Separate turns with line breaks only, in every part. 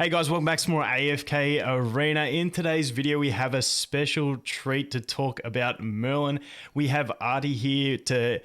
Hey guys, welcome back to more AFK Arena. In today's video, we have a special treat to talk about Merlin. We have Arty here to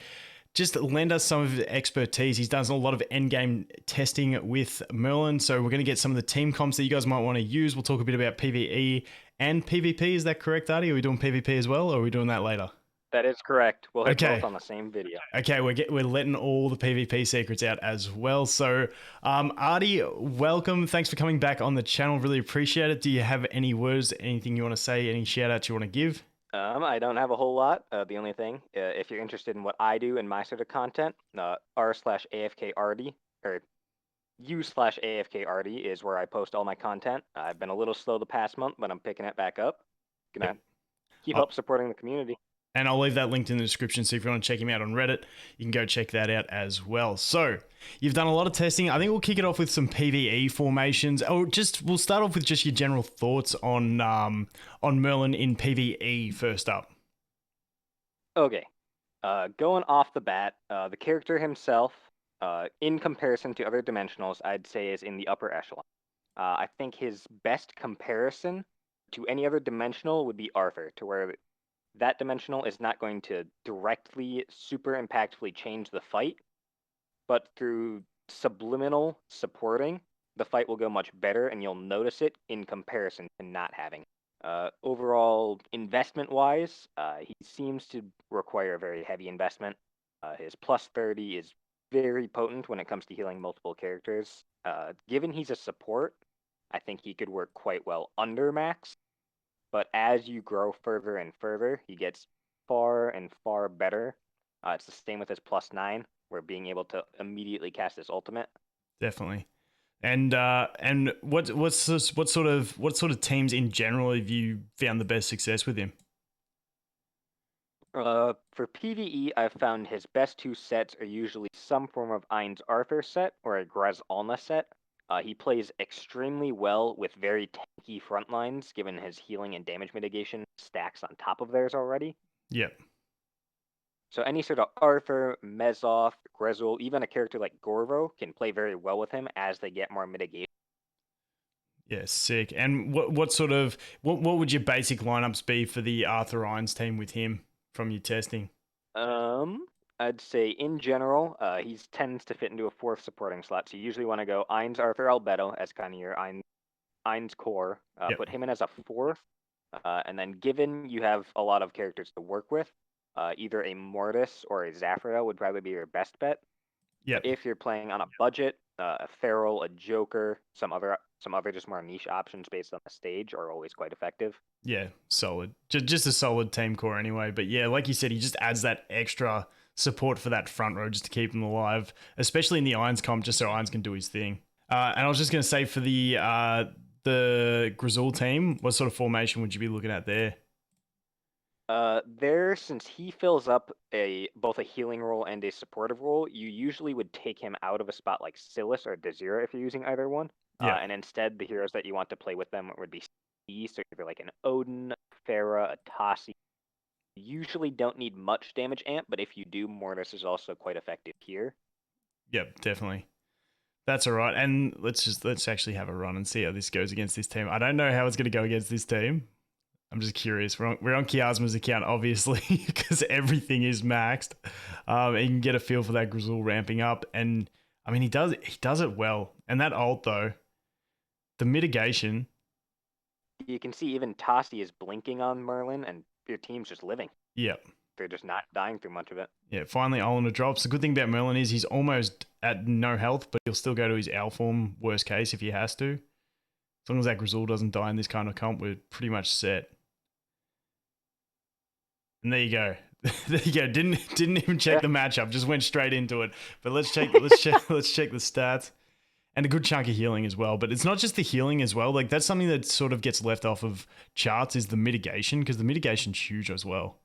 just lend us some of his expertise. He's done a lot of endgame testing with Merlin, so we're going to get some of the team comps that you guys might want to use. We'll talk a bit about PvE and PvP. Is that correct, Arty? Are we doing PvP as well, or are we doing that later?
That is correct. We'll hit
Okay.
both on the same video.
Okay, we're letting all the PvP secrets out as well. So, Arty, welcome. Thanks for coming back on the channel. Really appreciate it. Do you have any words, anything you want to say, any shout outs you want to give?
I don't have a whole lot. The only thing, if you're interested in what I do and my sort of content, r/AFK Arty or u/AFK Arty is where I post all my content. I've been a little slow the past month, but I'm picking it back up. Gonna keep up supporting the community.
And I'll leave that linked in the description, so if you want to check him out on Reddit, you can go check that out as well. So, you've done a lot of testing. I think we'll kick it off with some PvE formations. Or we'll start off with just your general thoughts on Merlin in PvE first up.
Okay. Going off the bat, the character himself, in comparison to other dimensionals, I'd say is in the upper echelon. I think his best comparison to any other dimensional would be Arthur, to where that dimensional is not going to directly, super impactfully change the fight, but through subliminal supporting, the fight will go much better and you'll notice it in comparison to not having. Overall, investment-wise, he seems to require a very heavy investment. His plus 30 is very potent when it comes to healing multiple characters. Given he's a support, I think he could work quite well under max. But as you grow further and further, he gets far and far better. It's the same with his plus 9, where being able to immediately cast his ultimate.
Definitely. And what sort of teams in general have you found the best success with him?
For PvE, I've found his best two sets are usually some form of Ain's Arthur set or a Grez Alna set. He plays extremely well with very tanky front lines, given his healing and damage mitigation stacks on top of theirs already.
Yep.
So any sort of Arthur, Mezoth, Grezul, even a character like Gorvo can play very well with him as they get more mitigation.
Yeah, sick. And what would your basic lineups be for the Arthur Irons team with him from your testing?
I'd say in general, he tends to fit into a fourth supporting slot. So you usually want to go Ain's Arthur Albedo as kind of your Ain's core.
Yep.
Put him in as a fourth. And then given you have a lot of characters to work with, either a Mortis or a Zafrael would probably be your best bet.
Yep.
But if you're playing on a budget, a Feral, a Joker, some other just more niche options based on the stage are always quite effective.
Yeah, solid. Just a solid team core anyway. But yeah, like you said, he just adds that extra support for that front row just to keep him alive, especially in the Irons comp, just so Irons can do his thing. And I was just going to say for the Grezul team, what sort of formation would you be looking at there?
Since he fills up both a healing role and a supportive role, you usually would take him out of a spot like Silas or Desira if you're using either one.
Yeah.
And instead, the heroes that you want to play with them would be C, so either like an Odin, a Pharah, a Tassi. You usually don't need much damage amp, but if you do, Mortis is also quite effective here.
Yep, definitely. That's all right. And let's actually have a run and see how this goes against this team. I don't know how it's going to go against this team. I'm just curious. We're on Kiasma's account, obviously, because everything is maxed. And you can get a feel for that Grezul ramping up. And I mean, he does it well. And that ult, though, the mitigation.
You can see even Tassi is blinking on Merlin, and your team's just living.
Yep.
They're just not dying through much of it.
Yeah, finally Olina drops. The good thing about Merlin is he's almost at no health, but he'll still go to his owl form, worst case, if he has to. As long as that Grezul doesn't die in this kind of comp, we're pretty much set. And there you go. There you go. Didn't even check the matchup. Just went straight into it. But let's check the stats. And a good chunk of healing as well. But it's not just the healing as well. Like that's something that sort of gets left off of charts is the mitigation, because the mitigation's huge as well.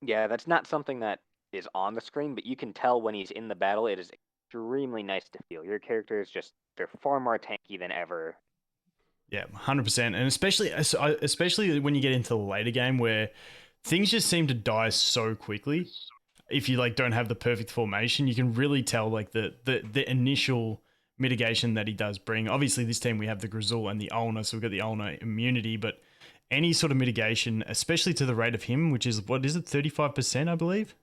Yeah, that's not something that is on the screen, but you can tell when he's in the battle. It is extremely nice to feel. Your character is they're far more tanky than ever.
Yeah, 100%. And especially when you get into the later game where things just seem to die so quickly. If you like don't have the perfect formation, you can really tell like the initial mitigation that he does bring. Obviously, this team we have the Grizzle and the Ulna, so we've got the Ulna immunity, but any sort of mitigation, especially to the rate of him, which is, what is it, 35%, I believe?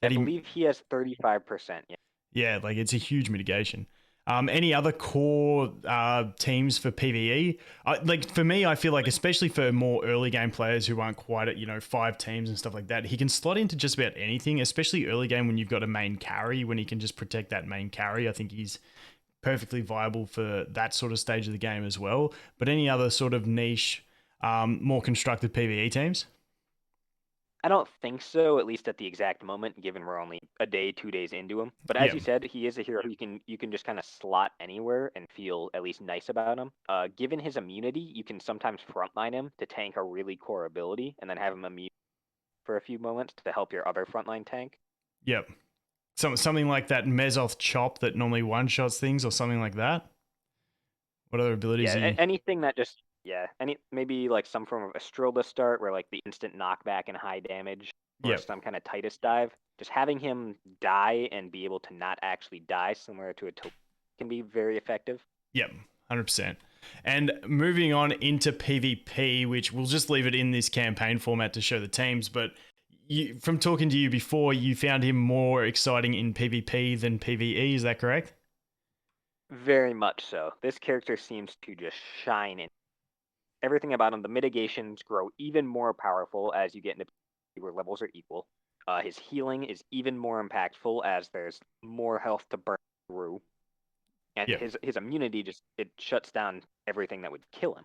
I
That he,
believe he has 35%. Yeah.
yeah, like it's a huge mitigation. Any other core teams for PvE? Like for me, I feel like especially for more early game players who aren't quite at 5 teams and stuff like that, he can slot into just about anything. Especially early game when you've got a main carry, when he can just protect that main carry. I think he's perfectly viable for that sort of stage of the game as well. But any other sort of niche, more constructed PvE teams?
I don't think so, at least at the exact moment, given we're only a day, 2 days into him. But as
Yeah,
you said, he is a hero who you can just kind of slot anywhere and feel at least nice about him. Given his immunity, you can sometimes frontline him to tank a really core ability, and then have him immune for a few moments to help your other frontline tank.
yep. Something like that Mezoth chop that normally one shots things, or something like that. What other abilities
Yeah,
are you?
anything that just maybe like some form of Astrilda start where like the instant knockback and high damage, or
Yep,
some kind of Titus dive. Just having him die and be able to not actually die, similar to a can be very effective.
yep, 100%. And moving on into PvP, which we'll just leave it in this campaign format to show the teams, but from talking to you before, you found him more exciting in PvP than PvE, is that correct?
Very much so. This character seems to just shine in everything about him. The mitigations grow even more powerful as you get into where levels are equal. His healing is even more impactful as there's more health to burn through, and
Yep.
his immunity just it shuts down everything that would kill him.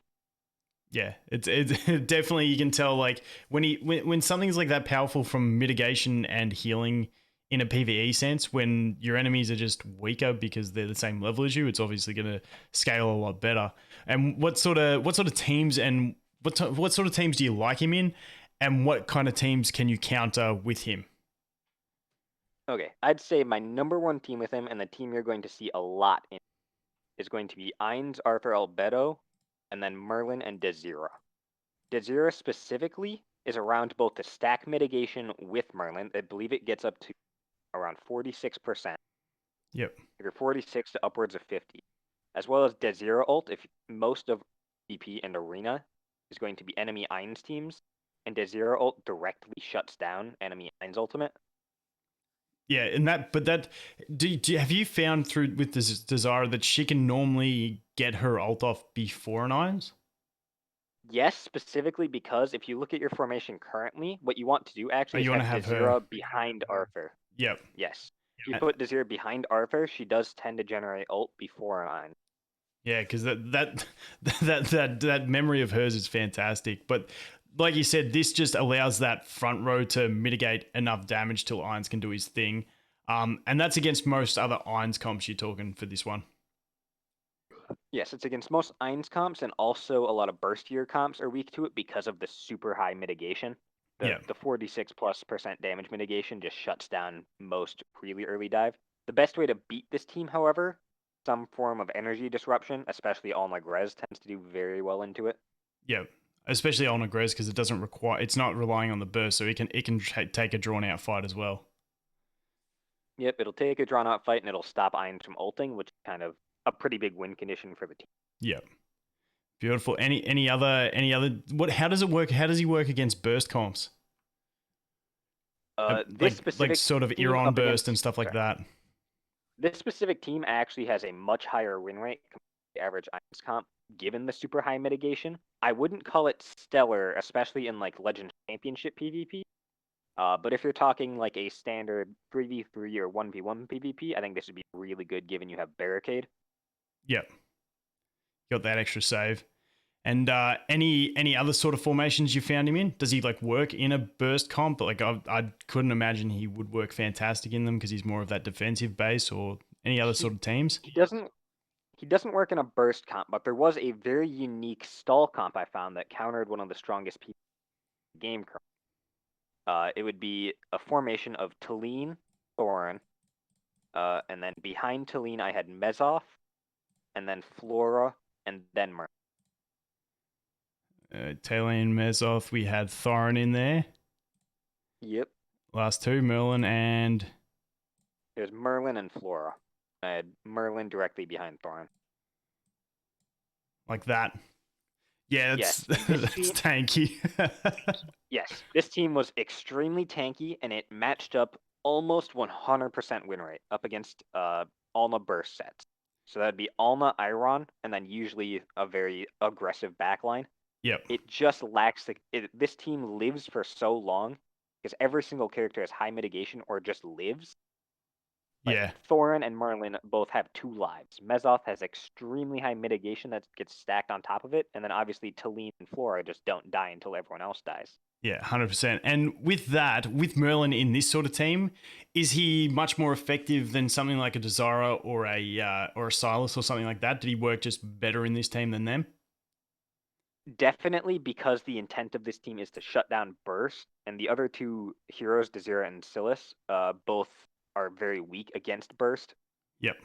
Yeah, it's definitely, you can tell like when something's like that powerful from mitigation and healing in a PvE sense, when your enemies are just weaker because they're the same level as you, it's obviously going to scale a lot better. And what sort of teams and what sort of teams do you like him in, and what kind of teams can you counter with him?
Okay, I'd say my number one team with him, and the team you're going to see a lot in, is going to be Ainz, Arthur Albedo, and then Merlin and Desira. Desira specifically is around both the stack mitigation with Merlin. I believe it gets up to around 46%,
Yep.
either 46 to upwards of 50, as well as Desira ult. If most of DP and Arena is going to be enemy Ainz teams, and Desira ult directly shuts down enemy Ainz ultimate.
Yeah, and have you found through with this Desire that she can normally get her ult off before an irons?
Yes, specifically because if you look at your formation currently, what you want to do
Oh,
actually is
you want to
have
have her?
Desira behind Arthur.
Yep.
Yes. If you
Uh,
put Desira behind Arthur, she does tend to generate ult before an.
Yeah, because that memory of hers is fantastic. But like you said, this just allows that front row to mitigate enough damage till Irons can do his thing. And that's against most other Irons comps you're talking for this one.
Yes, it's against most Ainz comps, and also a lot of burstier comps are weak to it because of the super high mitigation. The
Yeah,
the 46+% damage mitigation just shuts down most really early dive. The best way to beat this team, however, some form of energy disruption, especially All Res, tends to do very well into it.
yeah. Especially on Agrez because it's not relying on the burst, so it can take a drawn out fight as well.
Yep, it'll take a drawn out fight and it'll stop Ainz from ulting, which is kind of a pretty big win condition for the team.
Yeah, beautiful. Any other what? How does it work? How does he work against burst comps?
This
Like
specific
sort of
team
Iran
up
burst and
against
stuff like
sorry,
that.
this specific team actually has a much higher win rate compared to the average Ainz comp, given the super high mitigation. I wouldn't call it stellar, especially in like Legends Championship PvP. But if you're talking like a standard 3v3 or 1v1 PvP, I think this would be really good given you have Barricade.
Yep, got that extra save. And any other sort of formations you found him in? Does he like work in a burst comp? Like I couldn't imagine he would work fantastic in them because he's more of that defensive base, or any other
He,
sort of teams.
he doesn't he doesn't work in a burst comp, but there was a very unique stall comp I found that countered one of the strongest PvP game currently. It would be a formation of Talene, Thorin, and then behind Talene I had Mezoth, and then Flora, and then Mer.
Talene, Mezoth, we had Thorin in there.
Yep,
Last two, Merlin and
there's Merlin and Flora. I had Merlin directly behind Thorin.
Like that. Yeah,
Yes, this
that's
team.
tanky.
Yes, this team was extremely tanky, and it matched up almost 100% win rate up against Alma burst sets. So that'd be Alma Iron, and then usually a very aggressive backline.
Yep.
It just lacks this team lives for so long because every single character has high mitigation or just lives. Like
Yeah.
Thorin and Merlin both have 2 lives. Mezoth has extremely high mitigation that gets stacked on top of it, and then obviously Talene and Flora just don't die until everyone else dies.
Yeah, 100%. And with that, with Merlin in this sort of team, is he much more effective than something like a Desara or a Silas or something like that? Did he work just better in this team than them?
Definitely because the intent of this team is to shut down Burst, and the other 2 heroes, Desira and Silas, both are very weak against Burst.
Yep.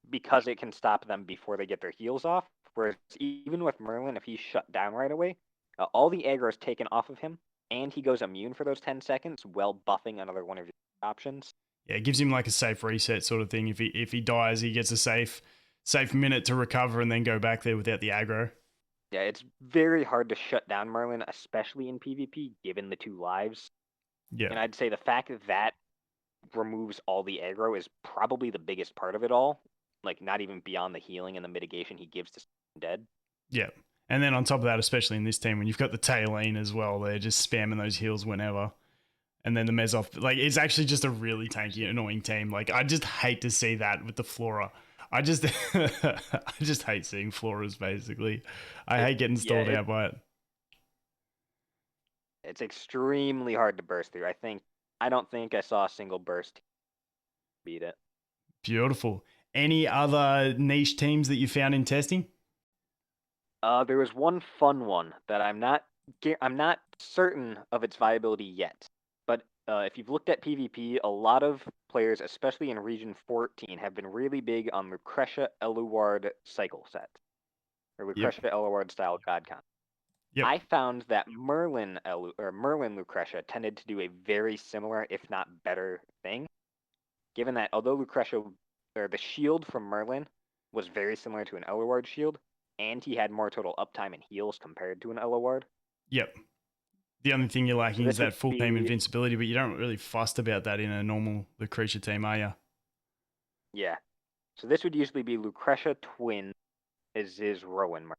Because it can stop them before they get their heals off. Whereas even with Merlin, if he's shut down right away, all the aggro is taken off of him, and he goes immune for those 10 seconds while buffing another one of your options.
Yeah, it gives him like a safe reset sort of thing. If he dies, he gets a safe minute to recover and then go back there without the aggro.
Yeah, it's very hard to shut down Merlin, especially in PvP, given the 2 lives.
Yeah.
And I'd say the fact that removes all the aggro is probably the biggest part of it all. Like, not even beyond the healing and the mitigation he gives to dead.
Yeah. And then on top of that, especially in this team, when you've got the Tailene as well, they're just spamming those heals whenever. And then the Mezoth, like, it's actually just a really tanky, annoying team. Like, I just hate to see that with the Flora. I just, I just hate seeing Floras, basically. I hate getting stalled out by it.
It's extremely hard to burst through. I don't think I saw a single burst beat it.
Beautiful. Any other niche teams that you found in testing?
There was one fun one that I'm not certain of its viability yet. But if you've looked at PvP, a lot of players, especially in Region 14, have been really big on Lucretia Eluard cycle sets, or
Yep.
Lucretia Eluard style God Con.
Yep.
I found that Merlin Lucretia tended to do a very similar, if not better, thing. Given that although Lucretia, or the shield from Merlin, was very similar to an Eluard shield, and he had more total uptime and heals compared to an Eluard.
Yep. The only thing you're lacking is that full team
be
invincibility, but you don't really fussed about that in a normal Lucretia team, are you?
yeah. So this would usually be Lucretia Twin, Aziz Rowan.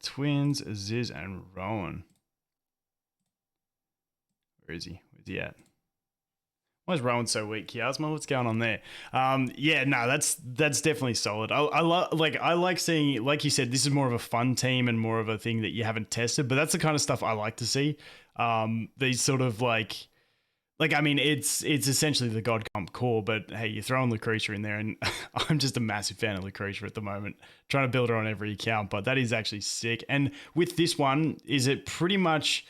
Twins, Aziz, and Rowan. Where is he? Where's he at? Why is Rowan so weak? Kiasma, what's going on there? Yeah, no, that's definitely solid. I like seeing, like you said, this is more of a fun team and more of a thing that you haven't tested, but that's the kind of stuff I like to see. These sort of like I mean, it's essentially the God Comp core, but hey, you're throwing Lucretia in there, and I'm just a massive fan of Lucretia at the moment. Trying to build her on every account, but that is actually sick. And with this one, is it pretty much?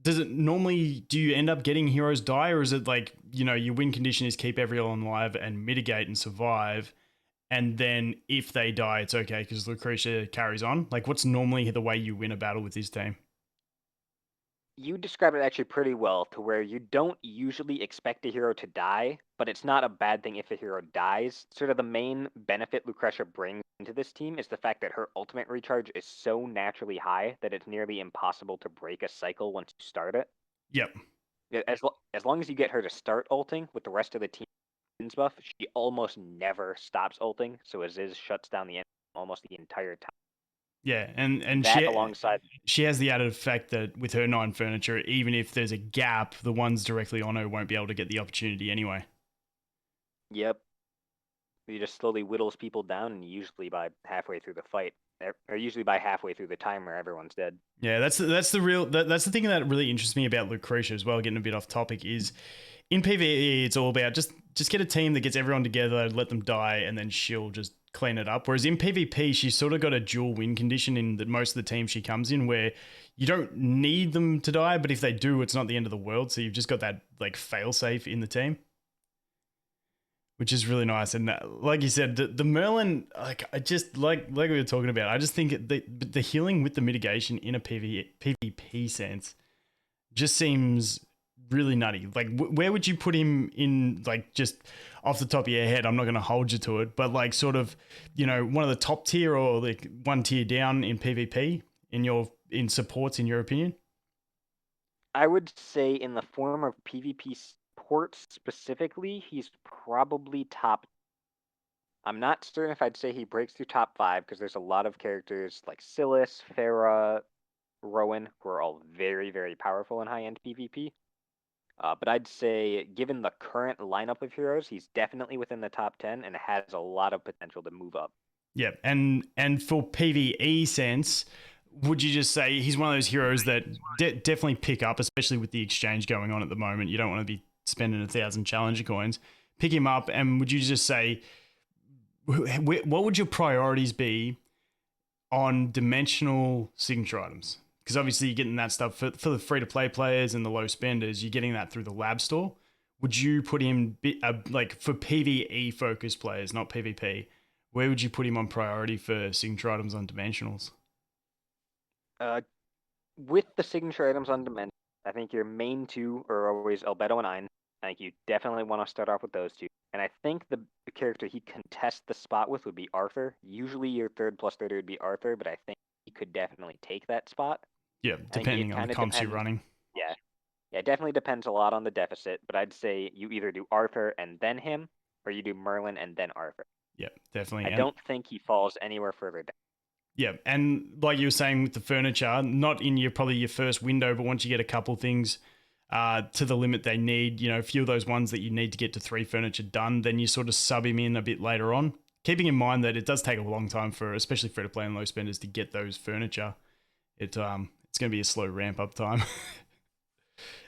Does it normally? Do you end up getting heroes die, or is it like your win condition is keep everyone alive and mitigate and survive, and then if they die, it's okay because Lucretia carries on? Like, what's normally the way you win a battle with this team?
You described it actually pretty well, to where you don't usually expect a hero to die, but it's not a bad thing if a hero dies. Sort of the main benefit Lucretia brings into this team is the fact that her ultimate recharge is so naturally high that it's nearly impossible to break a cycle once you start it.
Yep.
As long as you get her to start ulting with the rest of the team's buff, she almost never stops ulting, so Aziz shuts down the enemy almost the entire time.
Yeah, and
That alongside
she has the added effect that with her 9 furniture, even if there's a gap, the ones directly on her won't be able to get the opportunity anyway.
Yep. He just slowly whittles people down, and usually by halfway through the fight, or usually by halfway through the timer, everyone's dead.
Yeah, that's the thing that really interests me about Lucretia as well. Getting a bit off topic is in PvE, it's all about just get a team that gets everyone together, let them die, and then she'll just clean it up. Whereas in PvP, she's sort of got a dual win condition in that most of the teams she comes in where you don't need them to die, but if they do, it's not the end of the world. So you've just got that like fail safe in the team, which is really nice. And like you said, the Merlin, like I just like we were talking about, I just think the healing with the mitigation in a PvP sense just seems really nutty. Like, where would you put him in? Like, just off the top of your head, I'm not going to hold you to it, but like, sort of, one of the top tier or like one tier down in PvP in supports, in your opinion.
I would say in the form of PvP support specifically, he's probably top. I'm not certain if I'd say he breaks through top 5 because there's a lot of characters like Silas, Farah, Rowan who are all very, very powerful in high-end PvP. But I'd say, given the current lineup of heroes, he's definitely within the top 10 and has a lot of potential to move up.
Yeah, and for PvE sense, would you just say he's one of those heroes that definitely pick up, especially with the exchange going on at the moment? You don't want to be spending 1,000 challenger coins. Pick him up, and would you just say, what would your priorities be on dimensional signature items? Because obviously you're getting that stuff for the free-to-play players and the low spenders. You're getting that through the lab store. Would you put him like for PvE focused players, not PvP? Where would you put him on priority for signature items on dimensionals?
With the signature items on Dimension, I think your main two are always Albedo and Ein. I think you definitely want to start off with those two. And I think the character he contests the spot with would be Arthur. Usually your third plus third would be Arthur, but I think he could definitely take that spot.
Yeah, depending on the comps you're running.
Yeah. Yeah, it definitely depends a lot on the deficit, but I'd say you either do Arthur and then him, or you do Merlin and then Arthur.
Yeah, definitely.
I don't think he falls anywhere further down.
Yeah, and like you were saying with the furniture, not in probably your first window, but once you get a couple things to the limit they need, a few of those ones that you need to get to 3 furniture done, then you sort of sub him in a bit later on. Keeping in mind that it does take a long time for, especially free to play and low spenders, to get those furniture. It's going to be a slow ramp up time.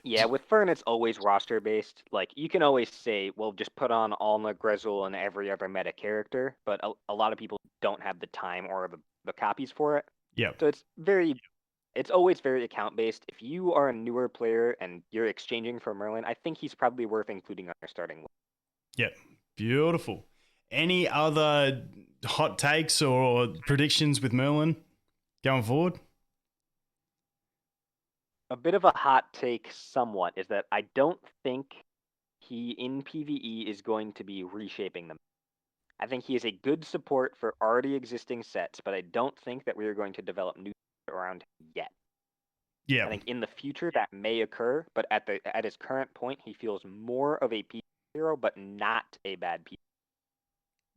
Yeah, with Fern, it's always roster based. Like, you can always say, well, just put on Alma, Grezel, and every other meta character, but a lot of people don't have the time or the copies for it.
Yeah.
So it's always very account based. If you are a newer player and you're exchanging for Merlin, I think he's probably worth including on your starting list.
Yep. Beautiful. Any other hot takes or predictions with Merlin going forward?
A bit of a hot take somewhat is that I don't think he in PvE is going to be reshaping them. I think he is a good support for already existing sets, but I don't think that we are going to develop new around him yet.
Yeah.
I think in the future that may occur, but at his current point, he feels more of a PvE hero, but not a bad PvE.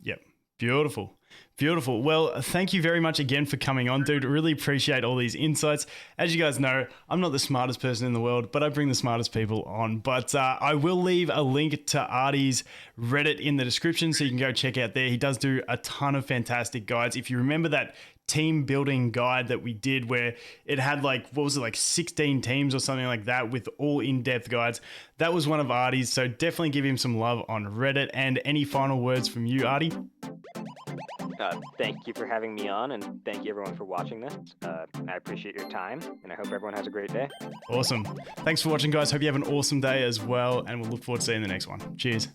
Yep. Beautiful. Beautiful. Well, thank you very much again for coming on, dude. Really appreciate all these insights. As you guys know, I'm not the smartest person in the world, but I bring the smartest people on. But I will leave a link to Arty's Reddit in the description so you can go check out there. He does do a ton of fantastic guides. If you remember that team building guide that we did where it had like, what was it, like 16 teams or something like that with all in-depth guides, that was one of Arty's. So definitely give him some love on Reddit. And any final words from you, Arty?
Thank you for having me on, and thank you everyone for watching this. I appreciate your time, and I hope everyone has a great day.
Awesome. Thanks for watching, guys. Hope you have an awesome day as well, and we'll look forward to seeing the next one. Cheers.